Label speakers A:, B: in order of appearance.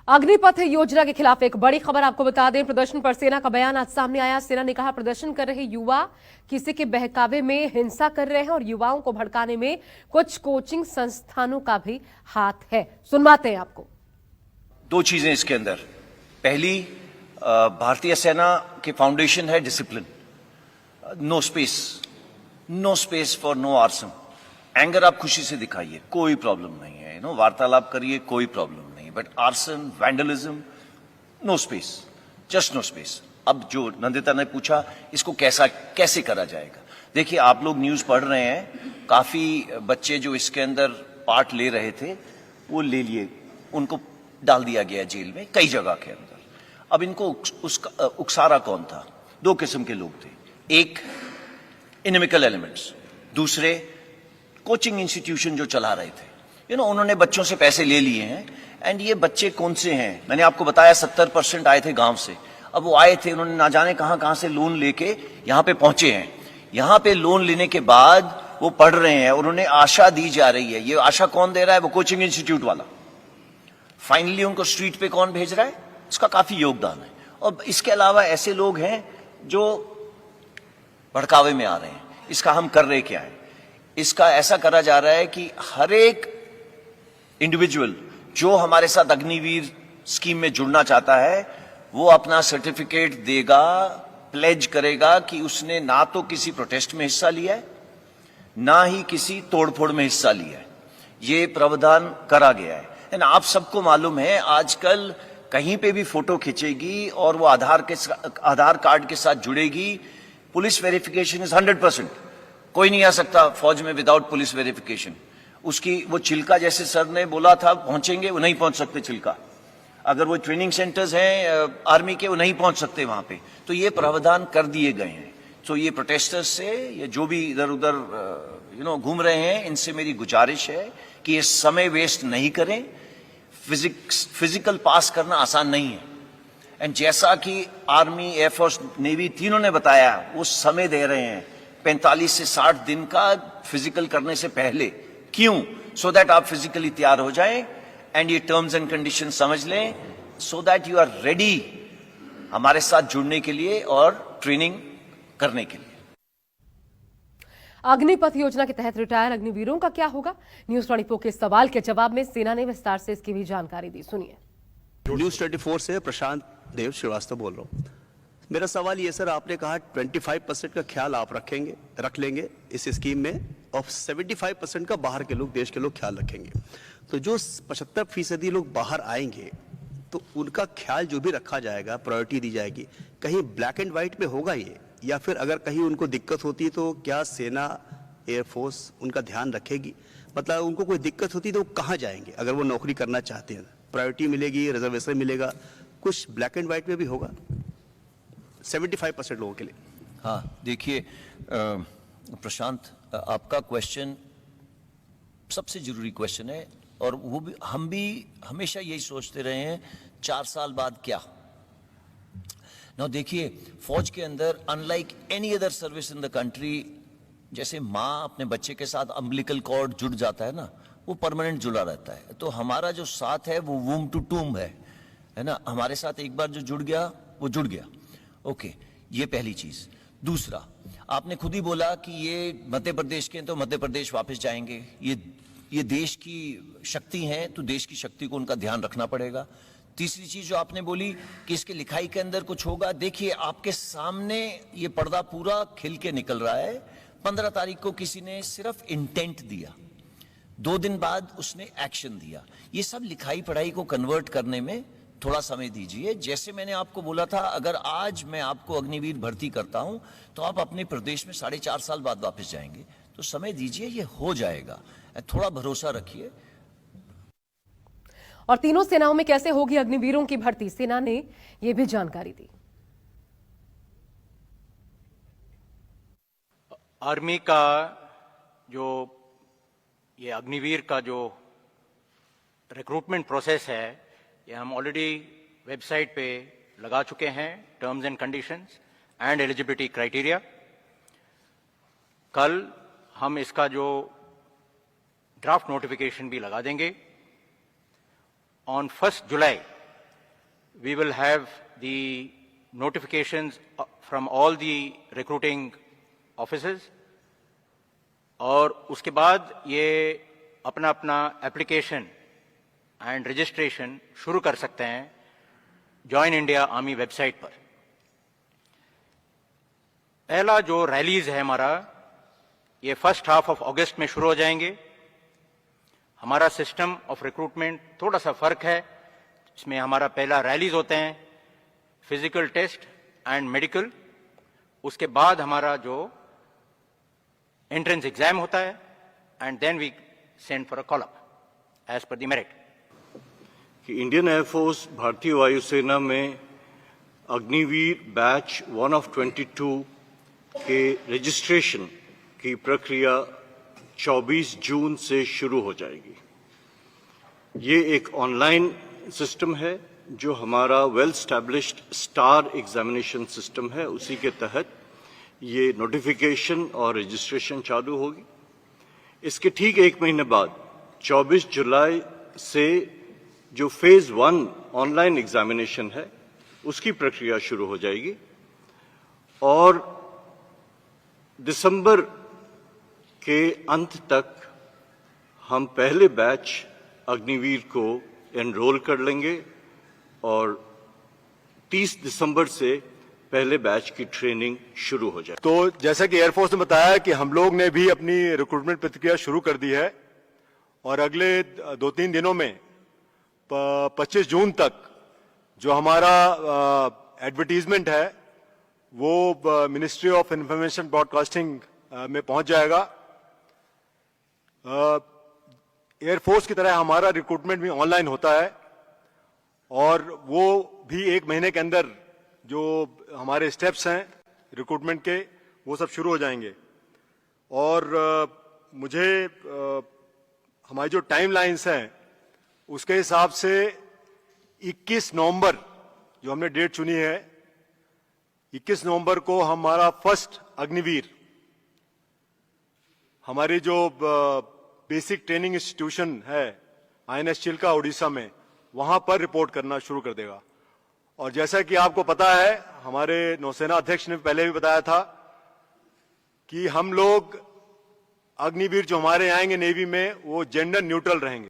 A: अग्निपथ योजना के खिलाफ एक बड़ी खबर आपको बता दें। प्रदर्शन पर सेना का बयान आज सामने आया। सेना ने कहा प्रदर्शन कर रहे युवा किसी के बहकावे में हिंसा कर रहे हैं और युवाओं को भड़काने में कुछ कोचिंग संस्थानों का भी हाथ है। सुनवाते हैं आपको।
B: दो चीजें इसके अंदर। पहली, भारतीय सेना की फाउंडेशन है discipline, no space for no arson. Anger आप खुशी से दिखाइए, कोई प्रॉब्लम नहीं है, वार्तालाप करिए, कोई प्रॉब्लम नहीं, but arson, vandalism, no space, just no space. अब जो नंदिता ने पूछा, इसको कैसे करा जाएगा। देखिए, आप लोग न्यूज पढ़ रहे हैं, काफी बच्चे जो इसके अंदर पार्ट ले रहे थे वो ले लिए, उनको डाल दिया गया जेल में कई जगह के अंदर। अब इनको उकसारा कौन था? दो किस्म के लोग थे, एक इनमिकल एलिमेंट्स, दूसरे कोचिंग इंस्टीट्यूशन जो चला रहे थे। उन्होंने बच्चों से पैसे ले लिए हैं। एंड ये बच्चे कौन से हैं? मैंने आपको बताया 70% आए थे गांव से। अब वो आए थे, उन्होंने ना जाने कहां से लोन लेके यहां पे पहुंचे हैं। यहां पे लोन लेने के बाद वो पढ़ रहे हैं, उन्होंने आशा दी जा रही है। ये आशा कौन दे रहा है? वो कोचिंग इंस्टीट्यूट वाला। फाइनली उनको स्ट्रीट पे कौन भेज रहा है? इसका काफी योगदान है। और इसके अलावा ऐसे लोग हैं जो भड़कावे में आ रहे हैं। इसका हम कर रहे क्या है? इसका ऐसा करा जा रहा है कि हर एक इंडिविजुअल जो हमारे साथ अग्निवीर स्कीम में जुड़ना चाहता है, वो अपना सर्टिफिकेट देगा, प्लेज करेगा कि उसने ना तो किसी प्रोटेस्ट में हिस्सा लिया है, ना ही किसी तोड़फोड़ में हिस्सा लिया है। ये प्रावधान करा गया है। आप सबको मालूम है, आजकल कहीं पे भी फोटो खींचेगी और वो आधार कार्ड के साथ जुड़ेगी, पुलिस वेरिफिकेशन इज 100%। कोई नहीं आ सकता फौज में विदाउट पुलिस वेरिफिकेशन। उसकी वो चिल्का, जैसे सर ने बोला था पहुंचेंगे, वो नहीं पहुंच सकते चिल्का। अगर वो ट्रेनिंग सेंटर्स हैं आर्मी के, वो नहीं पहुंच सकते वहां पे। तो ये प्रावधान कर दिए गए हैं। तो ये प्रोटेस्टर्स से, ये जो भी इधर उधर घूम रहे हैं, इनसे मेरी गुजारिश है कि ये समय वेस्ट नहीं करें। फिजिकल पास करना आसान नहीं है। एंड जैसा कि आर्मी, एयरफोर्स, नेवी तीनों ने बताया, वो समय दे रहे हैं 45 से 60 दिन का फिजिकल करने से पहले। क्यों? सो दैट आप फिजिकली तैयार हो जाएं एंड ये टर्म्स एंड कंडीशन समझ लें, so that you are ready हमारे साथ जुड़ने के लिए और ट्रेनिंग करने के लिए।
A: अग्निपथ योजना के तहत रिटायर अग्निवीरों का क्या होगा? न्यूज 24 के सवाल के जवाब में सेना ने विस्तार से इसकी भी जानकारी दी। सुनिए।
C: न्यूज 24 से प्रशांत देव श्रीवास्तव बोल रहा हूँ। मेरा सवाल ये सर, आपने कहा 25% का ख्याल आप रख लेंगे इस स्कीम में, और 75% का बाहर के लोग, देश के लोग ख्याल रखेंगे। तो जो 75% लोग बाहर आएंगे, तो उनका ख्याल जो भी रखा जाएगा, प्रायोरिटी दी जाएगी, कहीं ब्लैक एंड व्हाइट में होगा ये, या फिर अगर कहीं उनको दिक्कत होती है तो क्या सेना, एयरफोर्स उनका ध्यान रखेगी? मतलब उनको कोई दिक्कत होती है तो वो कहाँ जाएंगे अगर वो नौकरी करना चाहते हैं? प्रायोरिटी मिलेगी, रिजर्वेशन मिलेगा, कुछ ब्लैक एंड व्हाइट में भी होगा 75% लोगों के लिए?
B: हाँ, देखिए प्रशांत, आपका क्वेश्चन सबसे जरूरी क्वेश्चन है। और वो भी, हम भी हमेशा यही सोचते रहे हैं, 4 साल बाद क्या। ना देखिए, फौज के अंदर unlike any other service in the country, जैसे माँ अपने बच्चे के साथ अम्बिलिकल कॉर्ड जुड़ जाता है ना, वो परमानेंट जुड़ा रहता है। तो हमारा जो साथ है वो वूम टू टूम है ना। हमारे साथ एक बार जो जुड़ गया वो जुड़ गया। ओके, ये पहली चीज। दूसरा, आपने खुद ही बोला कि ये मध्य प्रदेश के हैं तो मध्य प्रदेश वापस जाएंगे। ये देश की शक्ति है, तो देश की शक्ति को उनका ध्यान रखना पड़ेगा। तीसरी चीज जो आपने बोली कि इसके लिखाई के अंदर कुछ होगा, देखिए आपके सामने ये पर्दा पूरा खिल के निकल रहा है। 15 तारीख को किसी ने सिर्फ इंटेंट दिया, 2 दिन बाद उसने एक्शन दिया। ये सब लिखाई पढ़ाई को कन्वर्ट करने में थोड़ा समय दीजिए। जैसे मैंने आपको बोला था, अगर आज मैं आपको अग्निवीर भर्ती करता हूं तो आप अपने प्रदेश में 4.5 साल बाद वापस जाएंगे। तो समय दीजिए, ये हो जाएगा, थोड़ा भरोसा रखिए।
A: और तीनों सेनाओं में कैसे होगी अग्निवीरों की भर्ती, सेना ने यह भी जानकारी दी।
D: आर्मी का जो ये अग्निवीर का जो रिक्रूटमेंट प्रोसेस है, ये हम ऑलरेडी वेबसाइट पे लगा चुके हैं, terms and conditions and eligibility criteria. कल हम इसका जो ड्राफ्ट नोटिफिकेशन भी लगा देंगे। On 1 July we will have the notifications from all the recruiting offices, और उसके बाद ये अपना अपना एप्लीकेशन एंड रजिस्ट्रेशन शुरू कर सकते हैं जॉइन इंडिया आर्मी वेबसाइट पर। पहला जो रैलीज है हमारा, ये फर्स्ट हाफ ऑफ अगस्त में शुरू हो जाएंगे। हमारा सिस्टम ऑफ रिक्रूटमेंट थोड़ा सा फर्क है, इसमें हमारा पहला रैलीज होते हैं, फिजिकल टेस्ट एंड मेडिकल, उसके बाद हमारा जो एंट्रेंस एग्जाम होता है, and then we send for a call up as per the merit.
E: कि इंडियन एयरफोर्स भारतीय वायुसेना में अग्निवीर बैच 1 of 22 के रजिस्ट्रेशन की प्रक्रिया 24 जून से शुरू हो जाएगी। ये एक ऑनलाइन सिस्टम है जो हमारा well established star examination system है, उसी के तहत ये नोटिफिकेशन और रजिस्ट्रेशन चालू होगी। इसके ठीक एक महीने बाद 24 जुलाई से जो फेज 1 ऑनलाइन एग्जामिनेशन है उसकी प्रक्रिया शुरू हो जाएगी, और दिसंबर के अंत तक हम पहले बैच अग्निवीर को एनरोल कर लेंगे और 30 दिसंबर से पहले बैच की ट्रेनिंग शुरू हो जाए।
F: तो जैसा कि एयरफोर्स ने बताया कि हम लोग ने भी अपनी रिक्रूटमेंट प्रक्रिया शुरू कर दी है, और अगले 2-3 दिनों में 25 जून तक जो हमारा एडवर्टीजमेंट है वो मिनिस्ट्री ऑफ इंफॉर्मेशन ब्रॉडकास्टिंग में पहुंच जाएगा। एयरफोर्स की तरह हमारा रिक्रूटमेंट भी ऑनलाइन होता है, और वो भी 1 महीने के अंदर जो हमारे स्टेप्स हैं रिक्रूटमेंट के वो सब शुरू हो जाएंगे। और मुझे हमारी जो टाइमलाइंस हैं उसके हिसाब से 21 नवंबर जो हमने डेट चुनी है, 21 नवंबर को हमारा फर्स्ट अग्निवीर हमारी जो बेसिक ट्रेनिंग इंस्टीट्यूशन है INS चिल्का उड़ीसा में, वहां पर रिपोर्ट करना शुरू कर देगा। और जैसा कि आपको पता है, हमारे नौसेना अध्यक्ष ने पहले भी बताया था कि हम लोग अग्निवीर जो हमारे आएंगे नेवी में वो जेंडर न्यूट्रल रहेंगे।